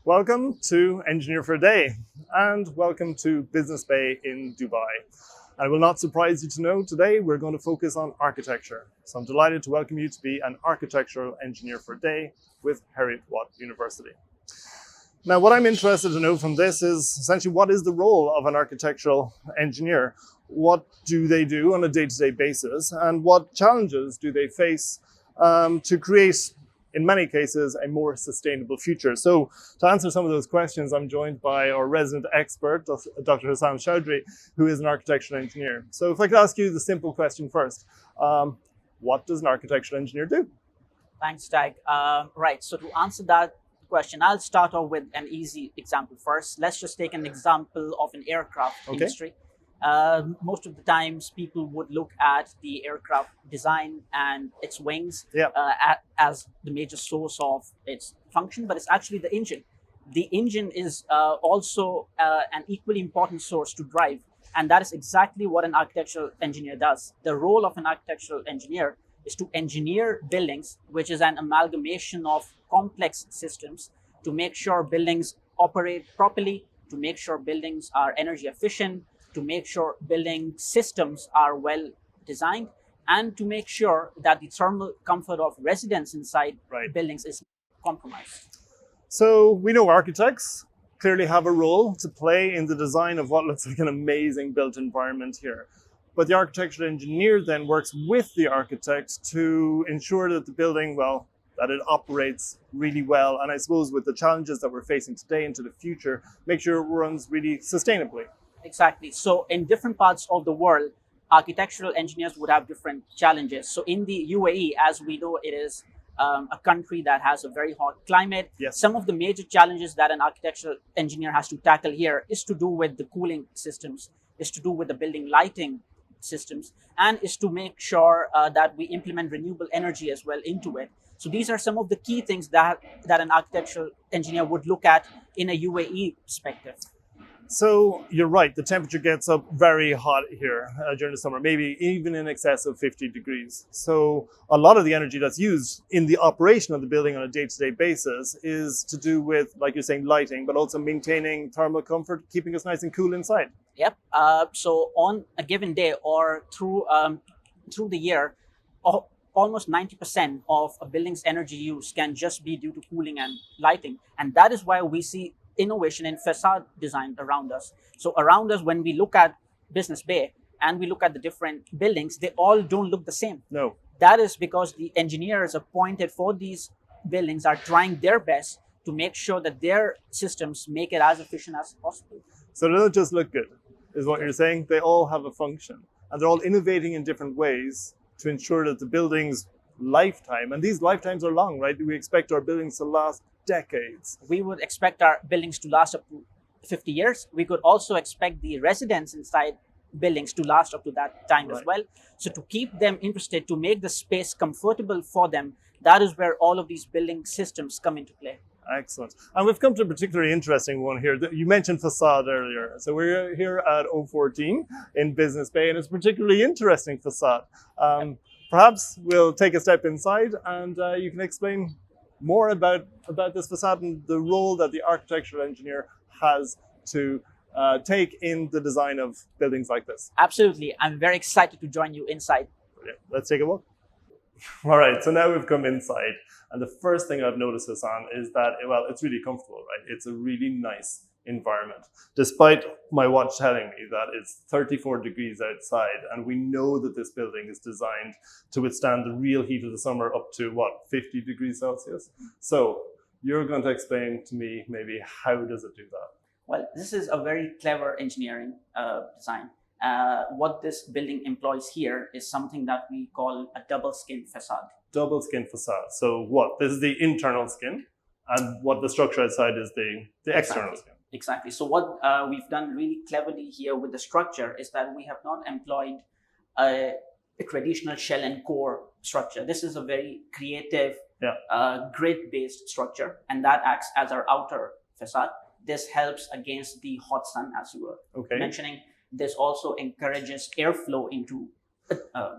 Welcome to Engineer for a Day, and welcome to Business Bay in Dubai. I will not surprise you to know today we're going to focus on architecture. So I'm delighted to welcome you to be an architectural engineer for a day with Heriot-Watt University. Now, what I'm interested to know from this is essentially what is the role of an architectural engineer? What do they do on a day-to-day basis? And what challenges do they face to create, in many cases, a more sustainable future? So to answer some of those questions, I'm joined by our resident expert, Dr. Hassam Chowdhury, who is an architectural engineer. So if I could ask you the simple question first, what does an architectural engineer do? Thanks, Tag. Right, so to answer that question, I'll start off with an easy example first. Let's just take an example of an aircraft industry. Most of the times people would look at the aircraft design and its wings as the major source of its function, but it's actually the engine. The engine is also an equally important source to drive, and that is exactly what an architectural engineer does. The role of an architectural engineer is to engineer buildings, which is an amalgamation of complex systems, to make sure buildings operate properly, to make sure buildings are energy efficient, to make sure building systems are well designed, and to make sure that the thermal comfort of residents inside buildings is compromised. So we know architects clearly have a role to play in the design of what looks like an amazing built environment here. But the architectural engineer then works with the architect to ensure that the building, well, that it operates really well. And I suppose with the challenges that we're facing today into the future, make sure it runs really sustainably. Exactly. So in different parts of the world, architectural engineers would have different challenges. So in the UAE, as we know, it is a country that has a very hot climate. Yes. Some of the major challenges that an architectural engineer has to tackle here is to do with the cooling systems, is to do with the building lighting systems, and is to make sure that we implement renewable energy as well into it. So these are some of the key things that an architectural engineer would look at in a UAE perspective. So you're right, the temperature gets up very hot here during the summer, maybe even in excess of 50 degrees. So a lot of the energy that's used in the operation of the building on a day-to-day basis is to do with, like you're saying, lighting, but also maintaining thermal comfort, keeping us nice and cool inside. Yep. So on a given day or through the year, almost 90% of a building's energy use can just be due to cooling and lighting. And that is why we see innovation in facade design around us. So around us, when we look at Business Bay and we look at the different buildings, they all don't look the same. No. That is because the engineers appointed for these buildings are trying their best to make sure that their systems make it as efficient as possible. So they don't just look good, is what you're saying. They all have a function, and they're all innovating in different ways to ensure that the building's lifetime, and these lifetimes are long, right? We expect our buildings to last decades. We would expect our buildings to last up to 50 years. We could also expect the residents inside buildings to last up to that time as well. So to keep them interested, to make the space comfortable for them, that is where all of these building systems come into play. Excellent. And we've come to a particularly interesting one here. You mentioned facade earlier. So we're here at O14 in Business Bay, and it's a particularly interesting facade. Perhaps we'll take a step inside and you can explain more about this facade and the role that the architectural engineer has to take in the design of buildings like this. Absolutely. I'm very excited to join you inside. Brilliant. Let's take a walk. All right, so now we've come inside, and the first thing I've noticed, Hassan, is that, well, it's really comfortable, right? It's a really nice environment, despite my watch telling me that it's 34 degrees outside, and we know that this building is designed to withstand the real heat of the summer up to, what, 50 degrees Celsius? So you're going to explain to me maybe how does it do that? Well, this is a very clever engineering design. What this building employs here is something that we call a double skin facade. Double skin facade. So what? This is the internal skin, and what the structure outside is the external skin. Exactly. So what we've done really cleverly here with the structure is that we have not employed a traditional shell and core structure. This is a very creative grid-based structure, and that acts as our outer facade. This helps against the hot sun, as you were mentioning. This also encourages airflow into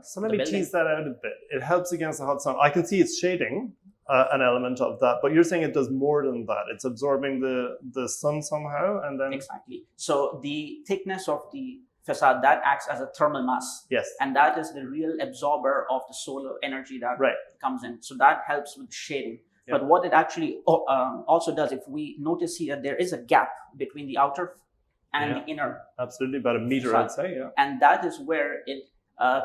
so let me tease that out a bit. It helps against the hot sun. I can see it's shading an element of that. But you're saying it does more than that. It's absorbing the sun somehow, and then exactly. So the thickness of the facade that acts as a thermal mass. Yes. And that is the real absorber of the solar energy that comes in. So that helps with shading. Yeah. But what it actually also does, if we notice here, there is a gap between the outer and the inner. Absolutely, about a meter, facade. I'd say. Yeah. And that is where it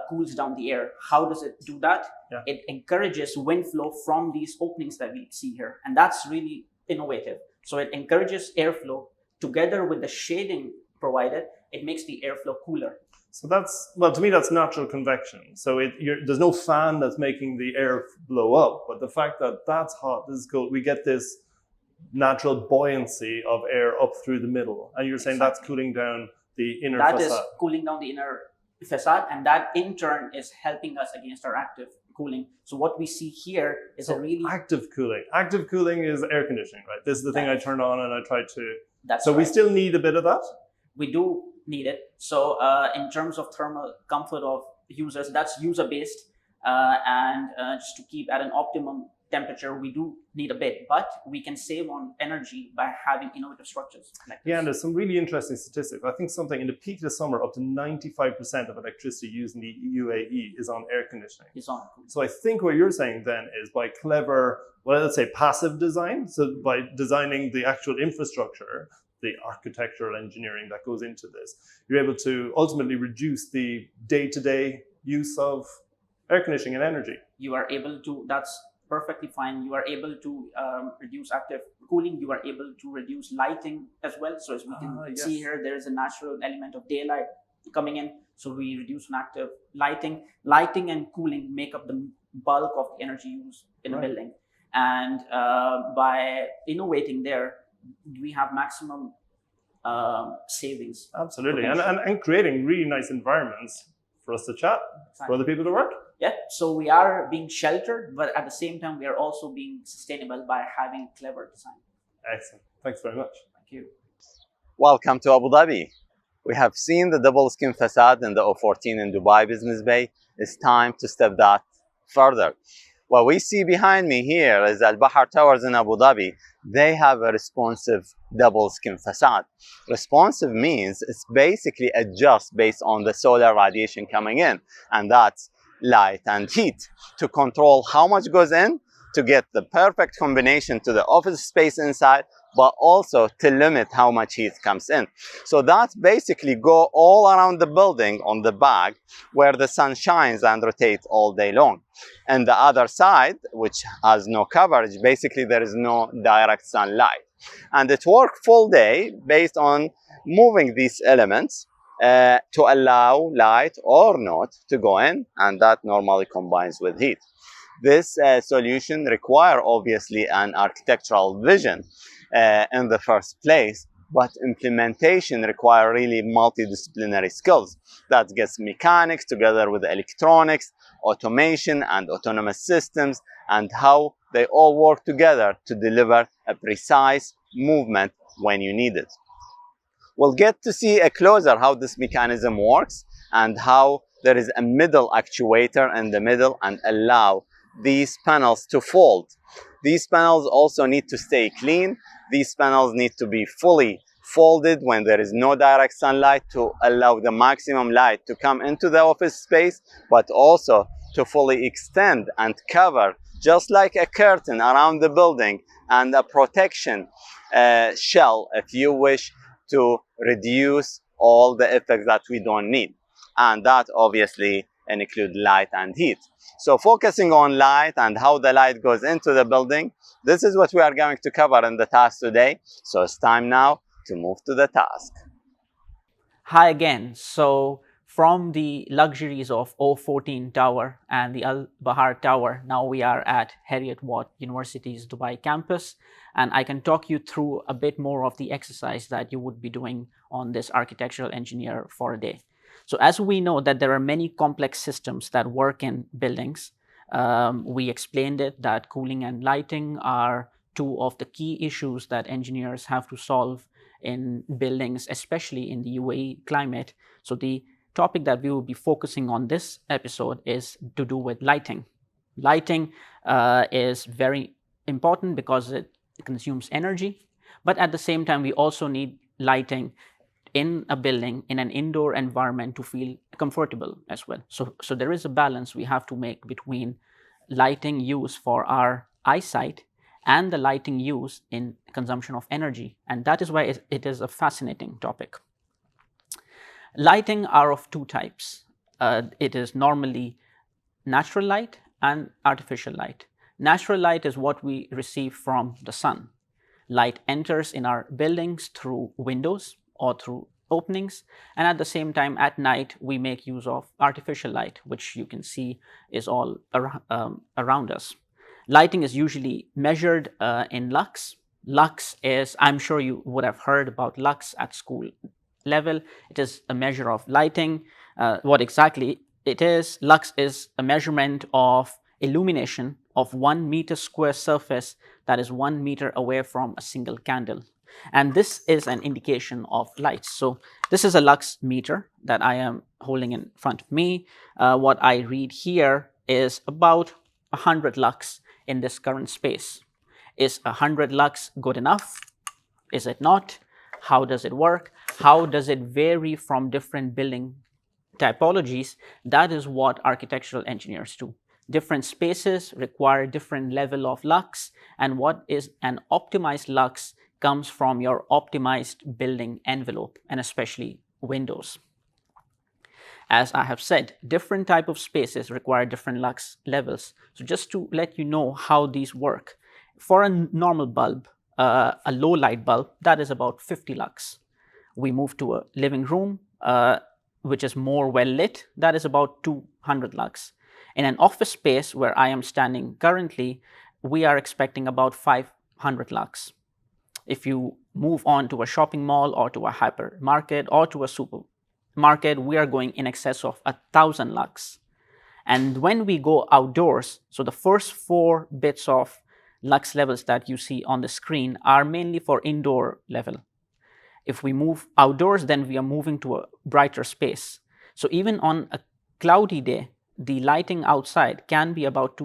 cools down the air. How does it do that? Yeah. It encourages wind flow from these openings that we see here. And that's really innovative. So it encourages airflow together with the shading provided. It makes the airflow cooler. So that's, well, to me, that's natural convection. So there's no fan that's making the air blow up. But the fact that that's hot, this is cold, we get this natural buoyancy of air up through the middle. And you're saying that's cooling down the inner facade. That is cooling down the inner facade, and that in turn is helping us against our active cooling. So what we see here is a really active cooling. Active cooling is air conditioning, right? This is the thing I turn on and I try to. So we still need a bit of that. We do need it. So in terms of thermal comfort of users, that's user based, and just to keep at an optimum temperature, we do need a bit, but we can save on energy by having innovative structures like this. Yeah, and there's some really interesting statistics. I think something in the peak of the summer, up to 95% of electricity used in the UAE is on air conditioning. It's on. So I think what you're saying then is by clever, well, let's say passive design, so by designing the actual infrastructure, the architectural engineering that goes into this, you're able to ultimately reduce the day-to-day use of air conditioning and energy. You are able to, that's perfectly fine. You are able to reduce active cooling. You are able to reduce lighting as well. So as we can see here, there is a natural element of daylight coming in. So we reduce active lighting. Lighting and cooling make up the bulk of the energy used in a building. And by innovating there, we have maximum savings. Absolutely. And creating really nice environments for us to chat, for other people to work. Yeah, so we are being sheltered, but at the same time, we are also being sustainable by having clever design. Excellent. Thanks very much. Thank you. Welcome to Abu Dhabi. We have seen the double skin facade in the O14 in Dubai Business Bay. It's time to step that further. What we see behind me here is Al Bahar Towers in Abu Dhabi. They have a responsive double skin facade. Responsive means it's basically adjust based on the solar radiation coming in, and that's light and heat, to control how much goes in, to get the perfect combination to the office space inside, but also to limit how much heat comes in. So that's basically go all around the building on the back where the sun shines and rotates all day long. And the other side, which has no coverage, basically there is no direct sunlight. And it works full day based on moving these elements to allow light or not to go in, and that normally combines with heat. This solution requires obviously an architectural vision in the first place, but implementation requires really multidisciplinary skills. That gets mechanics together with electronics, automation and autonomous systems, and how they all work together to deliver a precise movement when you need it. We'll get to see a closer how this mechanism works and how there is a middle actuator in the middle and allow these panels to fold. These panels also need to stay clean. These panels need to be fully folded when there is no direct sunlight to allow the maximum light to come into the office space, but also to fully extend and cover, just like a curtain around the building and a protection shell, if you wish, to reduce all the effects that we don't need. And that obviously include light and heat. So focusing on light and how the light goes into the building, this is what we are going to cover in the task today. So it's time now to move to the task. Hi again. So from the luxuries of O14 Tower and the Al Bahar Tower, now we are at Heriot-Watt University's Dubai campus, and I can talk you through a bit more of the exercise that you would be doing on this architectural engineer for a day. So as we know that there are many complex systems that work in buildings, we explained it that cooling and lighting are two of the key issues that engineers have to solve in buildings, especially in the UAE climate. So the topic that we will be focusing on this episode is to do with lighting. Lighting is very important because it consumes energy, but at the same time we also need lighting in a building, in an indoor environment, to feel comfortable as well. So there is a balance we have to make between lighting use for our eyesight and the lighting use in consumption of energy, and that is why it is a fascinating topic. Lighting are of two types. It is normally natural light and artificial light. Natural light is what we receive from the sun. Light enters in our buildings through windows or through openings, and at the same time at night we make use of artificial light, which you can see is all around us. Lighting is usually measured in lux. Lux is, I'm sure you would have heard about lux at school level. It is a measure of lighting. What exactly it is, lux is a measurement of illumination of 1 meter square surface that is 1 meter away from a single candle. And this is an indication of light. So this is a lux meter that I am holding in front of me. What I read here is about 100 lux in this current space. Is 100 lux good enough? Is it not? How does it work? How does it vary from different building typologies? That is what architectural engineers do. Different spaces require different level of lux, and what is an optimized lux comes from your optimized building envelope, and especially windows. As I have said, different type of spaces require different lux levels. So just to let you know how these work, for a normal bulb, a low light bulb, that is about 50 lux. We move to a living room, which is more well lit, that is about 200 lux. In an office space where I am standing currently, we are expecting about 500 lux. If you move on to a shopping mall or to a hypermarket or to a supermarket, we are going in excess of 1,000 lux. And when we go outdoors, so the first 4 bits of lux levels that you see on the screen are mainly for indoor level. If we move outdoors, then we are moving to a brighter space. So even on a cloudy day, the lighting outside can be about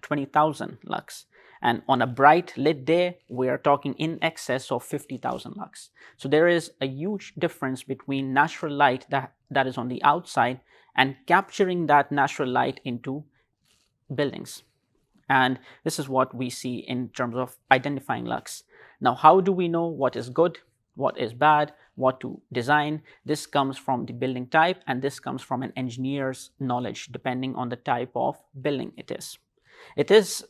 20,000 lux. And on a bright lit day, we are talking in excess of 50,000 lux. So there is a huge difference between natural light that is on the outside and capturing that natural light into buildings. And this is what we see in terms of identifying lux. Now, how do we know what is good, what is bad, what to design? This comes from the building type, and this comes from an engineer's knowledge, depending on the type of building it is. It is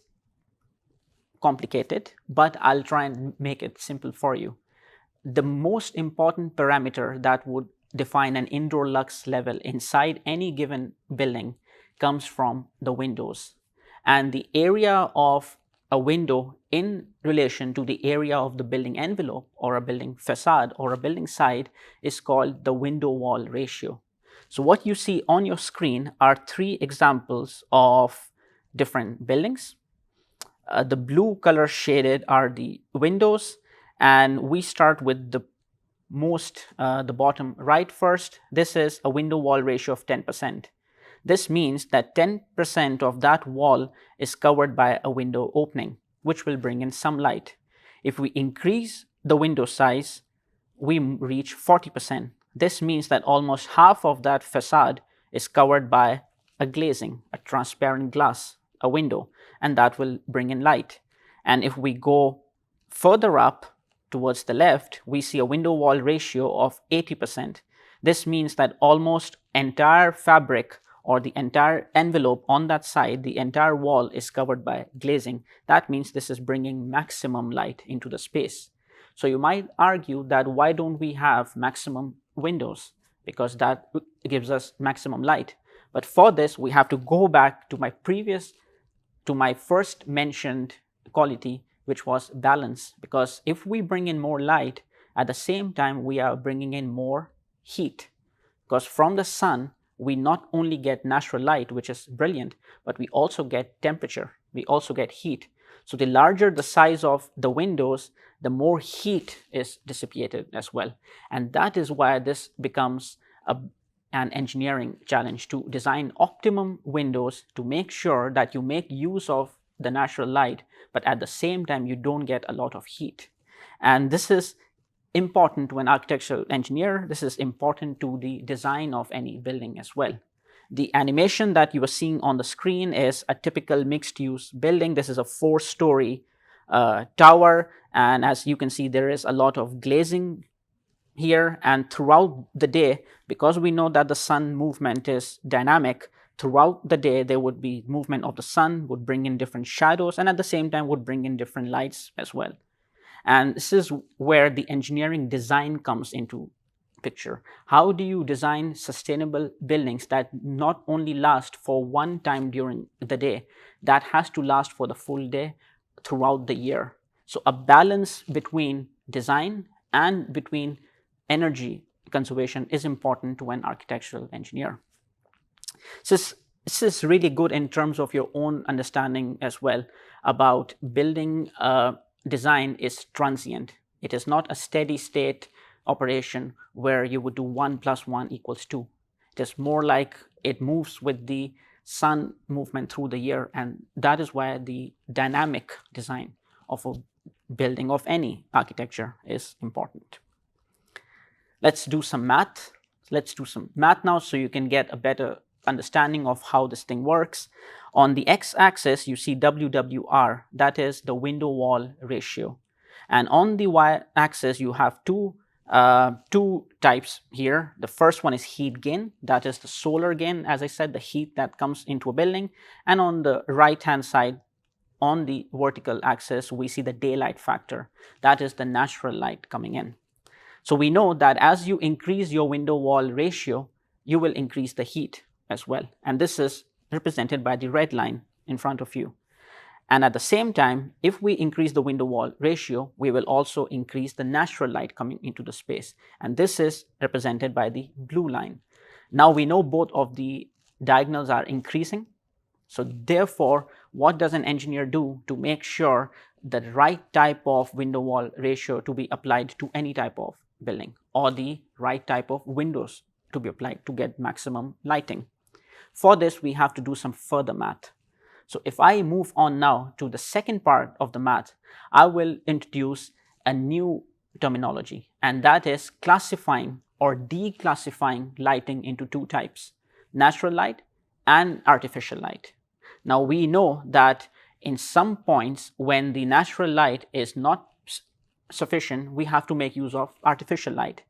complicated, but I'll try and make it simple for you. The most important parameter that would define an indoor lux level inside any given building comes from the windows. And the area of a window in relation to the area of the building envelope or a building facade or a building side is called the window wall ratio. So what you see on your screen are 3 examples of different buildings. The blue color shaded are the windows, and we start with the bottom right first. This is a window wall ratio of 10%. This means that 10% of that wall is covered by a window opening, which will bring in some light. If we increase the window size, we reach 40%. This means that almost half of that facade is covered by a glazing, a transparent glass, a window, and that will bring in light. And if we go further up towards the left, we see a window wall ratio of 80%. This means that almost entire fabric or the entire envelope on that side, the entire wall is covered by glazing. That means this is bringing maximum light into the space. So you might argue that why don't we have maximum windows? Because that gives us maximum light. But for this, we have to go back to my first mentioned quality, which was balance. Because if we bring in more light, at the same time, we are bringing in more heat. Because from the sun, we not only get natural light, which is brilliant, but we also get temperature, we also get heat. So the larger the size of the windows, the more heat is dissipated as well. And that is why this becomes a an engineering challenge to design optimum windows to make sure that you make use of the natural light, but at the same time you don't get a lot of heat. And this is important to an architectural engineer. This is important to the design of any building as well. The animation that you are seeing on the screen is a typical mixed-use building. This is a 4-story tower, and as you can see, there is a lot of glazing here. And throughout the day, because we know that the sun movement is dynamic, throughout the day there would be movement of the sun, would bring in different shadows, and at the same time would bring in different lights as well. And this is where the engineering design comes into picture. How do you design sustainable buildings that not only last for one time during the day, that has to last for the full day throughout the year? So a balance between design and between energy conservation is important to an architectural engineer. So this is really good in terms of your own understanding as well about building design is transient. It is not a steady state operation where you would do 1 + 1 = 2. It is more like it moves with the sun movement through the year, and that is why the dynamic design of a building of any architecture is important. Let's do some math. Let's do some math now so you can get a better understanding of how this thing works. On the x-axis, you see WWR, that is the window wall ratio. And on the y-axis, you have two types here. The first one is heat gain, that is the solar gain, as I said, the heat that comes into a building. And on the right-hand side, on the vertical axis, we see the daylight factor, that is the natural light coming in. So we know that as you increase your window wall ratio, you will increase the heat as well. And this is represented by the red line in front of you. And at the same time, if we increase the window wall ratio, we will also increase the natural light coming into the space. And this is represented by the blue line. Now we know both of the diagonals are increasing. So therefore, what does an engineer do to make sure the right type of window wall ratio to be applied to any type of building, or the right type of windows to be applied to get maximum lighting? For this, we have to do some further math. So if I move on now to the second part of the math, I will introduce a new terminology, and that is classifying or declassifying lighting into two types, natural light and artificial light. Now we know that in some points when the natural light is not sufficient, we have to make use of artificial light.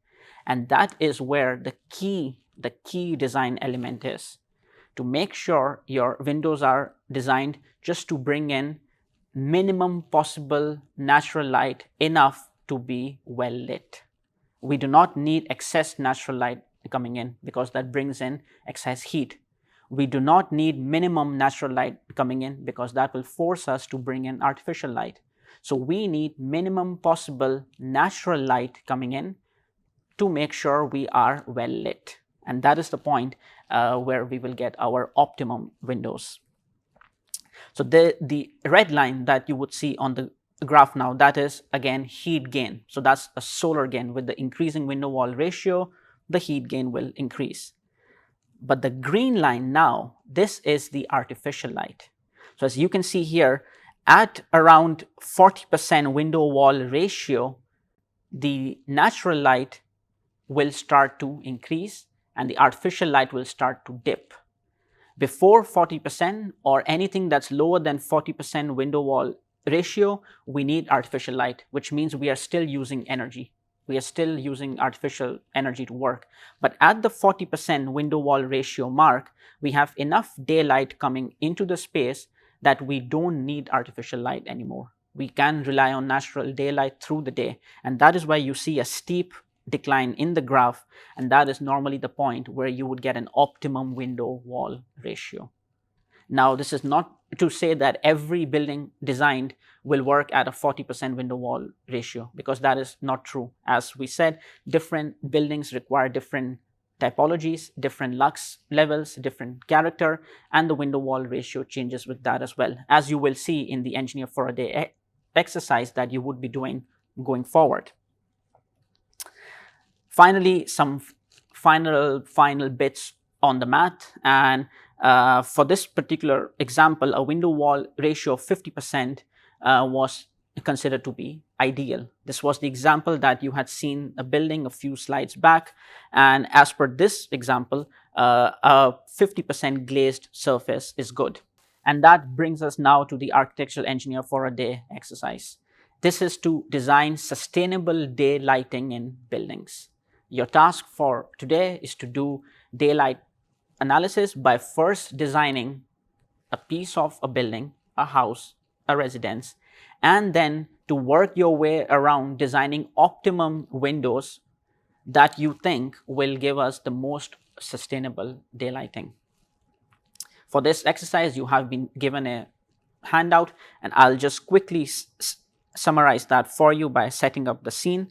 And that is where the key design element is, to make sure your windows are designed just to bring in minimum possible natural light, enough to be well lit. We do not need excess natural light coming in because that brings in excess heat. We do not need minimum natural light coming in because that will force us to bring in artificial light. So we need minimum possible natural light coming in to make sure we are well lit. And that is the point where we will get our optimum windows. So the red line that you would see on the graph now, that is again heat gain. So that's a solar gain. With the increasing window wall ratio, the heat gain will increase. But the green line now, this is the artificial light. So as you can see here, at around 40% window wall ratio, the natural light will start to increase and the artificial light will start to dip. Before 40% or anything that's lower than 40% window wall ratio, we need artificial light, which means we are still using energy. We are still using artificial energy to work. But at the 40% window wall ratio mark, we have enough daylight coming into the space that we don't need artificial light anymore. We can rely on natural daylight through the day. And that is why you see a steep decline in the graph. And that is normally the point where you would get an optimum window wall ratio. Now, this is not to say that every building designed will work at a 40% window wall ratio, because that is not true. As we said, different buildings require different typologies, different lux levels, different character, and the window wall ratio changes with that as well, as you will see in the Engineer for a Day exercise that you would be doing going forward. Finally, some final bits on the math. And for this particular example, a window wall ratio of 50% was considered to be ideal. This was the example that you had seen a building a few slides back, and as per this example, a 50% glazed surface is good. And that brings us now to the architectural engineer for a day exercise. This is to design sustainable day lighting in buildings. Your task for today is to do daylight analysis by first designing a piece of a building, a house, a residence, and then to work your way around designing optimum windows that you think will give us the most sustainable daylighting. For this exercise, you have been given a handout, and I'll just quickly summarize that for you by setting up the scene.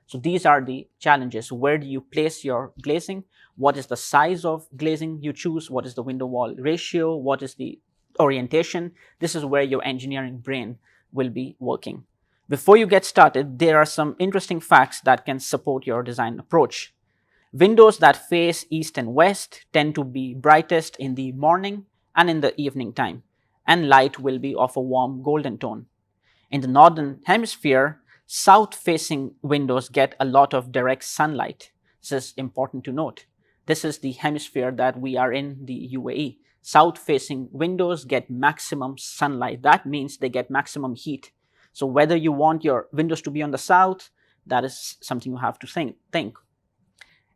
So these are the challenges. Where do you place your glazing? What is the size of glazing you choose? What is the window wall ratio? What is the orientation? This is where your engineering brain will be working. Before you get started, there are some interesting facts that can support your design approach. Windows that face east and west tend to be brightest in the morning and in the evening time, and light will be of a warm golden tone. In the northern hemisphere, south-facing windows get a lot of direct sunlight. This is important to note. This is the hemisphere that we are in, the UAE. South-facing windows get maximum sunlight. That means they get maximum heat. So whether you want your windows to be on the south, that is something you have to think.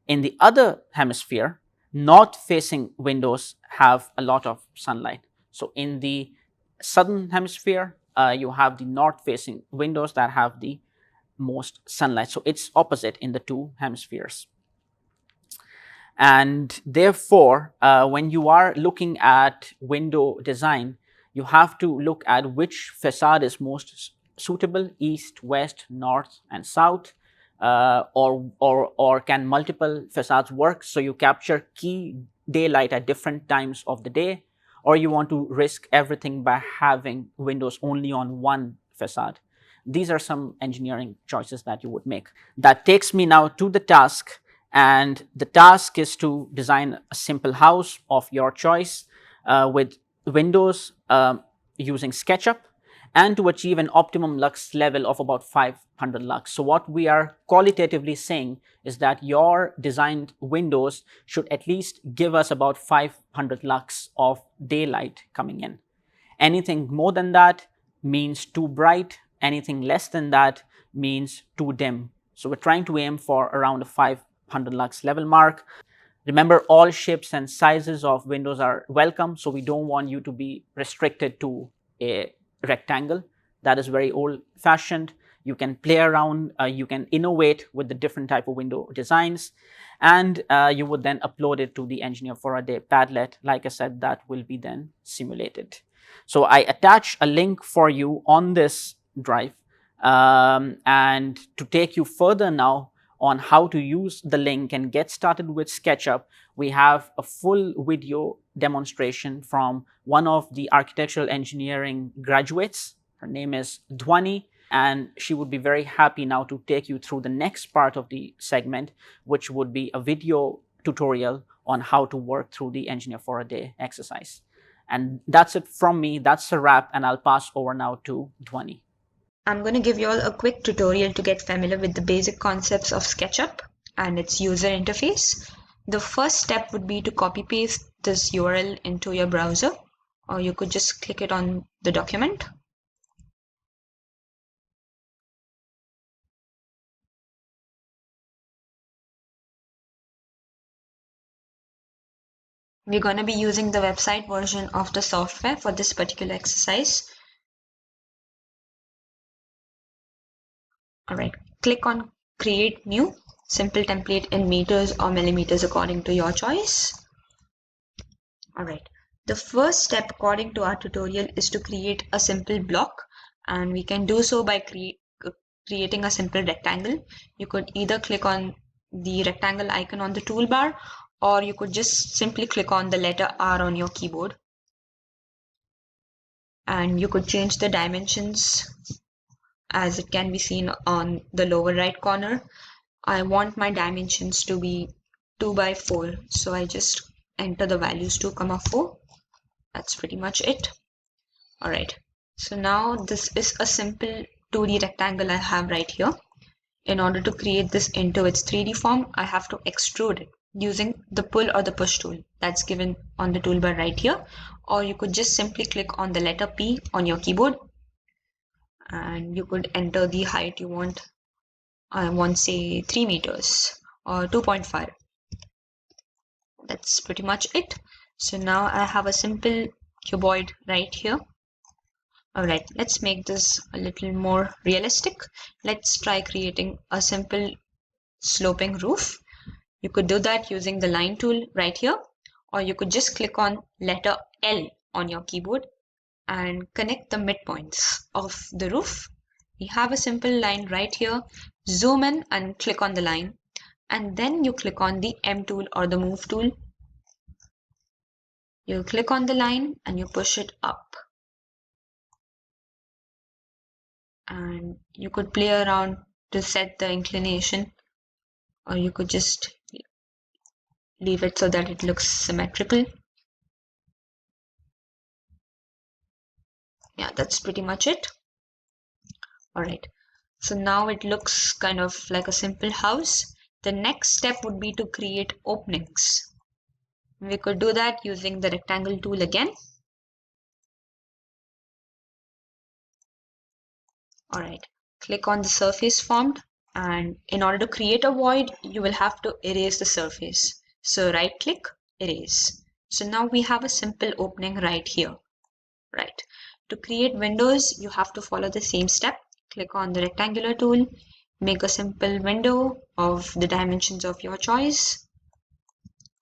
In the other hemisphere, north-facing windows have a lot of sunlight. So in the southern hemisphere, you have the north-facing windows that have the most sunlight. So it's opposite in the two hemispheres. And therefore, when you are looking at window design, you have to look at which facade is most suitable: east, west, north, and south. Or can multiple facades work, so you capture key daylight at different times of the day, or you want to risk everything by having windows only on one facade. These are some engineering choices that you would make. That takes me now to the task, and the task is to design a simple house of your choice with windows using SketchUp, and to achieve an optimum lux level of about 500 lux. So what we are qualitatively saying is that your designed windows should at least give us about 500 lux of daylight coming in. Anything more than that means too bright. Anything less than that means too dim. So we're trying to aim for around a 500 lux level mark. Remember, all shapes and sizes of windows are welcome, so we don't want you to be restricted to a rectangle. That is very old-fashioned. You can play around, you can innovate with the different type of window designs, and you would then upload it to the Engineer for a Day Padlet. Like I said, that will be then simulated. So I attach a link for you on this drive, and to take you further now on how to use the link and get started with SketchUp, we have a full video demonstration from one of the architectural engineering graduates. Her name is Dhwani, and she would be very happy now to take you through the next part of the segment, which would be a video tutorial on how to work through the Engineer for a Day exercise. And that's it from me. That's a wrap, and I'll pass over now to Dhwani. I'm going to give you all a quick tutorial to get familiar with the basic concepts of SketchUp and its user interface. The first step would be to copy paste this URL into your browser, or you could just click it on the document. We're going to be using the website version of the software for this particular exercise. Alright, click on Create New, simple template in meters or millimeters according to your choice. Alright, the first step according to our tutorial is to create a simple block, and we can do so by creating a simple rectangle. You could either click on the rectangle icon on the toolbar, or you could just simply click on the letter R on your keyboard. And you could change the dimensions as it can be seen on the lower right corner. I want my dimensions to be 2 by 4. So I just enter the values 2, 4. That's pretty much it. All right. So now this is a simple 2D rectangle I have right here. In order to create this into its 3D form, I have to extrude it using the pull or the push tool that's given on the toolbar right here. Or you could just simply click on the letter P on your keyboard and you could enter the height you want. I want, say, 3 meters or 2.5. That's pretty much it. So now I have a simple cuboid right here. Alright, let's make this a little more realistic. Let's try creating a simple sloping roof. You could do that using the line tool right here, or you could just click on letter L on your keyboard and connect the midpoints of the roof. We have a simple line right here. Zoom in and click on the line, and then you click on the M tool or the move tool. You click on the line and you push it up. And you could play around to set the inclination, or you could just leave it so that it looks symmetrical. Yeah, that's pretty much it. All right, so now it looks kind of like a simple house. The next step would be to create openings. We could do that using the rectangle tool again. All right, click on the surface formed, and in order to create a void, you will have to erase the surface. So right click, erase. So now we have a simple opening right here. Right. To create windows, you have to follow the same step. Click on the rectangular tool, make a simple window of the dimensions of your choice.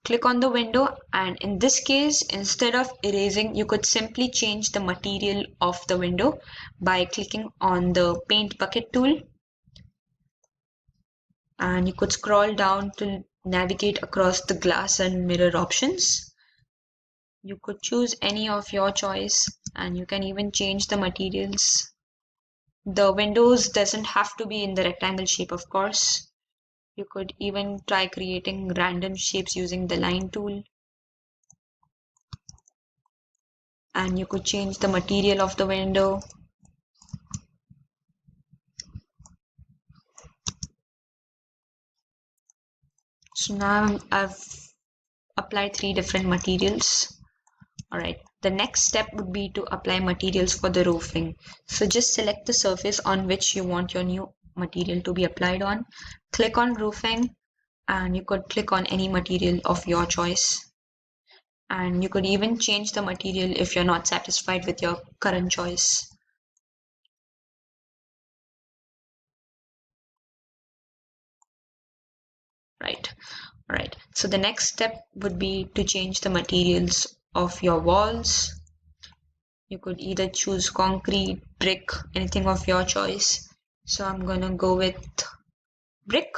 Click on the window, and in this case, instead of erasing, you could simply change the material of the window by clicking on the paint bucket tool. And you could scroll down to navigate across the glass and mirror options. You could choose any of your choice, and you can even change the materials. The windows doesn't have to be in the rectangle shape, of course. You could even try creating random shapes using the line tool. And you could change the material of the window. So now I've applied 3 different materials. All right, the next step would be to apply materials for the roofing. So just select the surface on which you want your new material to be applied on. Click on roofing, and you could click on any material of your choice. And you could even change the material if you're not satisfied with your current choice. Right. All right. So the next step would be to change the materials of your walls. You could either choose concrete, brick, anything of your choice. So I'm gonna go with brick.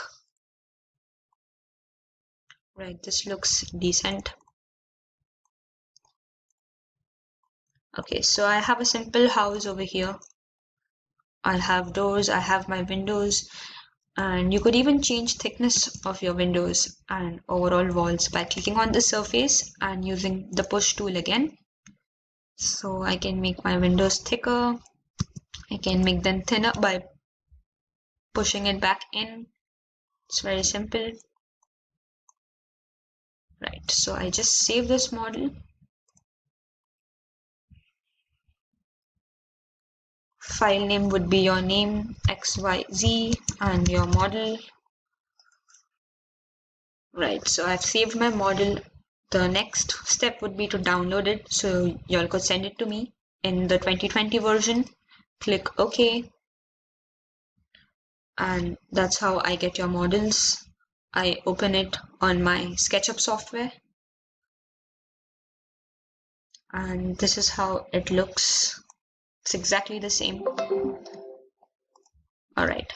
Right, this looks decent. Okay, so I have a simple house over here. I have doors, I have my windows, and you could even change thickness of your windows and overall walls by clicking on the surface and using the push tool again. So I can make my windows thicker. I can make them thinner by pushing it back in. It's very simple. Right, so I just save this model. File name would be your name, XYZ, and your model. Right, so I've saved my model. The next step would be to download it, so y'all could send it to me in the 2020 version. Click OK. And that's how I get your models. I open it on my SketchUp software. And this is how it looks. It's exactly the same. All right.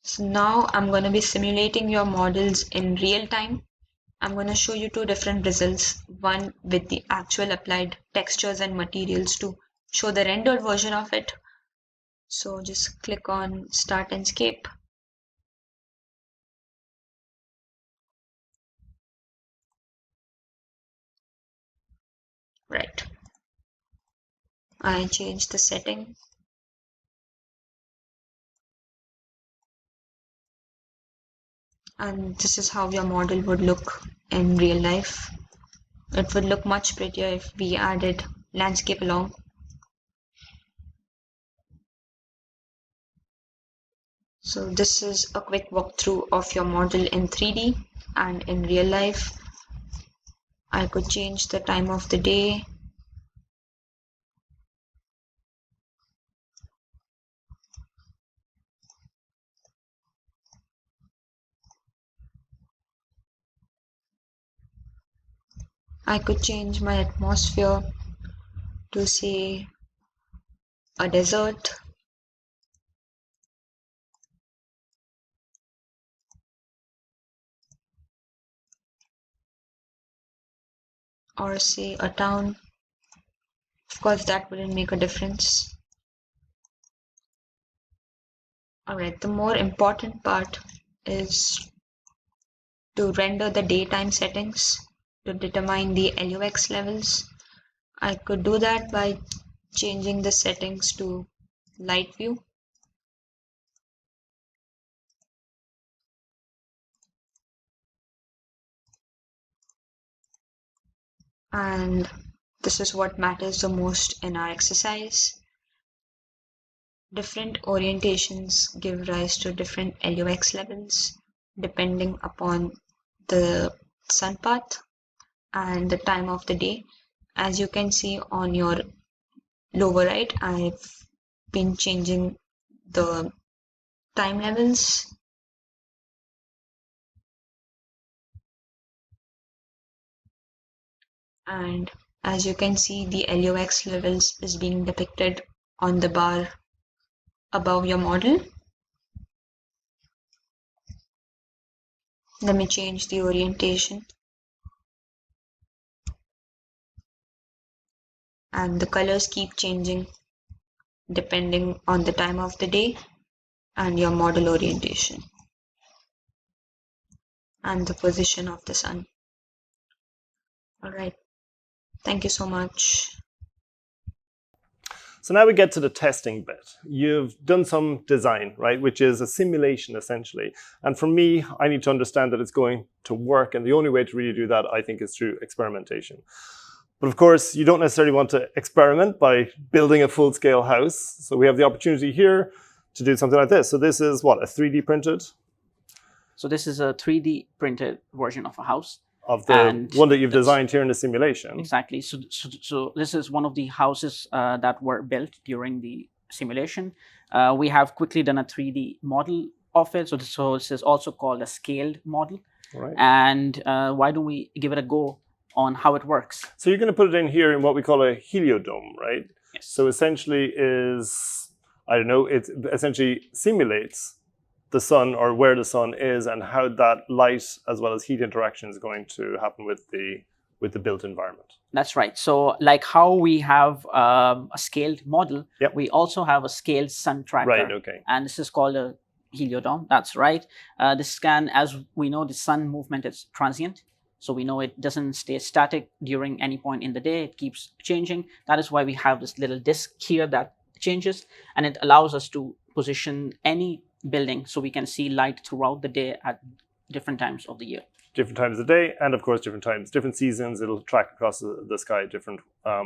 So now I'm going to be simulating your models in real time. I'm going to show you 2 different results. One with the actual applied textures and materials to show the rendered version of it. So just click on Start Enscape. Right. I change the setting. And this is how your model would look in real life. It would look much prettier if we added landscape along. So this is a quick walkthrough of your model in 3D and in real life. I could change the time of the day. I could change my atmosphere to say a desert. Or say a town. Of course, that wouldn't make a difference. Alright, the more important part is to render the daytime settings to determine the Lux levels. I could do that by changing the settings to light view. And this is what matters the most in our exercise. Different orientations give rise to different Lux levels depending upon the sun path and the time of the day. As you can see on your lower right, I've been changing the time levels. And as you can see, the Lux levels is being depicted on the bar above your model. Let me change the orientation. And the colors keep changing depending on the time of the day and your model orientation and the position of the sun. All right. Thank you so much. So now we get to the testing bit. You've done some design, right, which is a simulation essentially. And for me, I need to understand that it's going to work. And the only way to really do that, I think, is through experimentation. But of course, you don't necessarily want to experiment by building a full-scale house. So we have the opportunity here to do something like this. So this is what, a 3D printed? So this is a 3D printed version of a house. Of the one that you've designed here in the simulation. Exactly. So this is one of the houses that were built during the simulation. We have quickly done a 3D model of it. So this is also called a scaled model. Right. And why don't we give it a go on how it works? So you're going to put it in here in what we call a heliodome, right? Yes. So essentially is, I don't know, it essentially simulates the sun or where the sun is and how that light as well as heat interaction is going to happen with the built environment. That's right. So like how we have a scaled model, yep, we also have a scaled sun tracker. Right, okay. And this is called a heliodome. That's right. This can, as we know, the sun movement is transient. So we know it doesn't stay static during any point in the day. It keeps changing. That is why we have this little disc here that changes. And it allows us to position any building so we can see light throughout the day at different times of the year. Different times of the day, and of course different times, different seasons. It'll track across the sky at different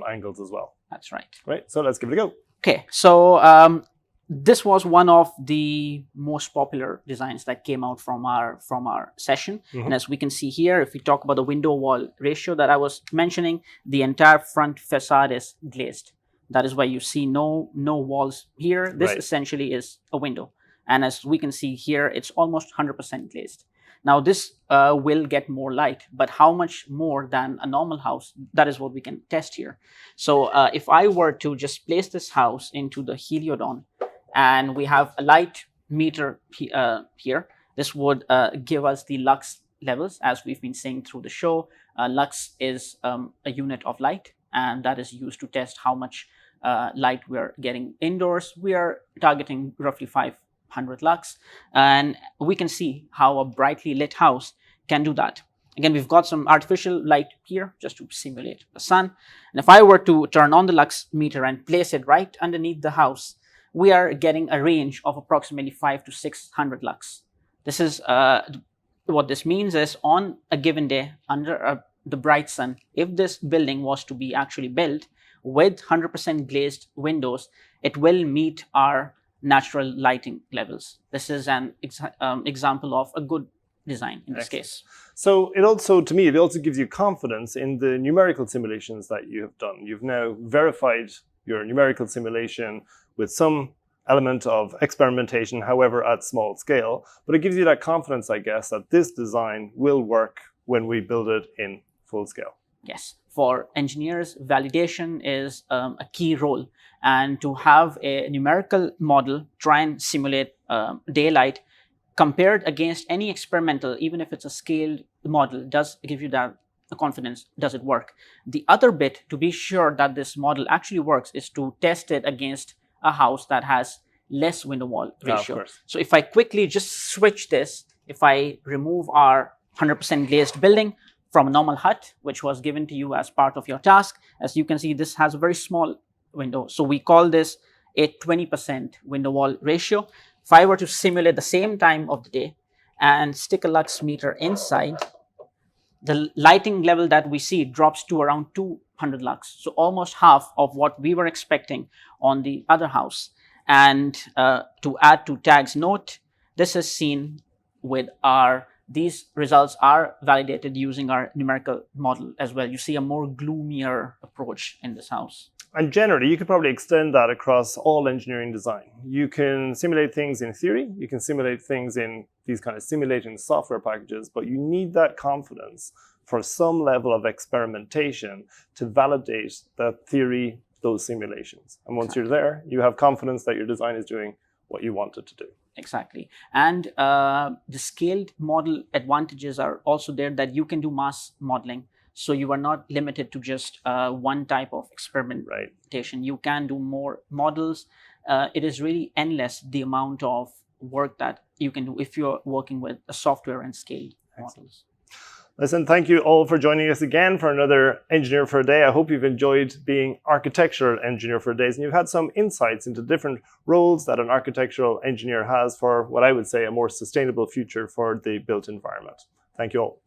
angles as well. That's right. Right, so let's give it a go. Okay, so this was one of the most popular designs that came out from our session. Mm-hmm. And as we can see here, if we talk about the window wall ratio that I was mentioning, the entire front facade is glazed. That is why you see no walls here. This right, essentially is a window. And as we can see here, it's almost 100% glazed. Now this will get more light, but how much more than a normal house? That is what we can test here. So if I were to just place this house into the heliodome, and we have a light meter here, this would give us the lux levels, as we've been saying through the show. Lux is a unit of light, and that is used to test how much light we're getting indoors. We are targeting roughly 500 lux, and we can see how a brightly lit house can do that. Again, we've got some artificial light here just to simulate the sun. And if I were to turn on the lux meter and place it right underneath the house, we are getting a range of approximately 500 to 600 lux. This is what this means is on a given day under the bright sun, if this building was to be actually built with 100% glazed windows, it will meet our natural lighting levels. This is an example of a good design in this case. So it also, to me, it also gives you confidence in the numerical simulations that you have done. You've now verified your numerical simulation with some element of experimentation, however, at small scale. But it gives you that confidence, I guess, that this design will work when we build it in full scale. Yes. For engineers, validation is a key role. And to have a numerical model try and simulate daylight compared against any experimental, even if it's a scaled model, does give you that confidence. Does it work? The other bit to be sure that this model actually works is to test it against a house that has less window wall ratio. So if I quickly just switch this, if I remove our 100% glazed building from a normal hut, which was given to you as part of your task, as you can see, this has a very small window. So we call this a 20% window wall ratio. If I were to simulate the same time of the day and stick a lux meter inside, the lighting level that we see drops to around 200 lux. So almost half of what we were expecting on the other house. And to add to Tag's note, this is seen with these results are validated using our numerical model as well. You see a more gloomier approach in this house. And generally, you could probably extend that across all engineering design. You can simulate things in theory, you can simulate things in these kind of simulating software packages, but you need that confidence for some level of experimentation to validate that theory, those simulations. And once you're there, you have confidence that your design is doing what you want it to do. Exactly. And the scaled model advantages are also there that you can do mass modeling. So you are not limited to just one type of experimentation. You can do more models. It is really endless, the amount of work that you can do if you're working with a software and scaled models. Listen, thank you all for joining us again for another Engineer for a Day. I hope you've enjoyed being architectural engineer for days and you've had some insights into different roles that an architectural engineer has for what I would say a more sustainable future for the built environment. Thank you all.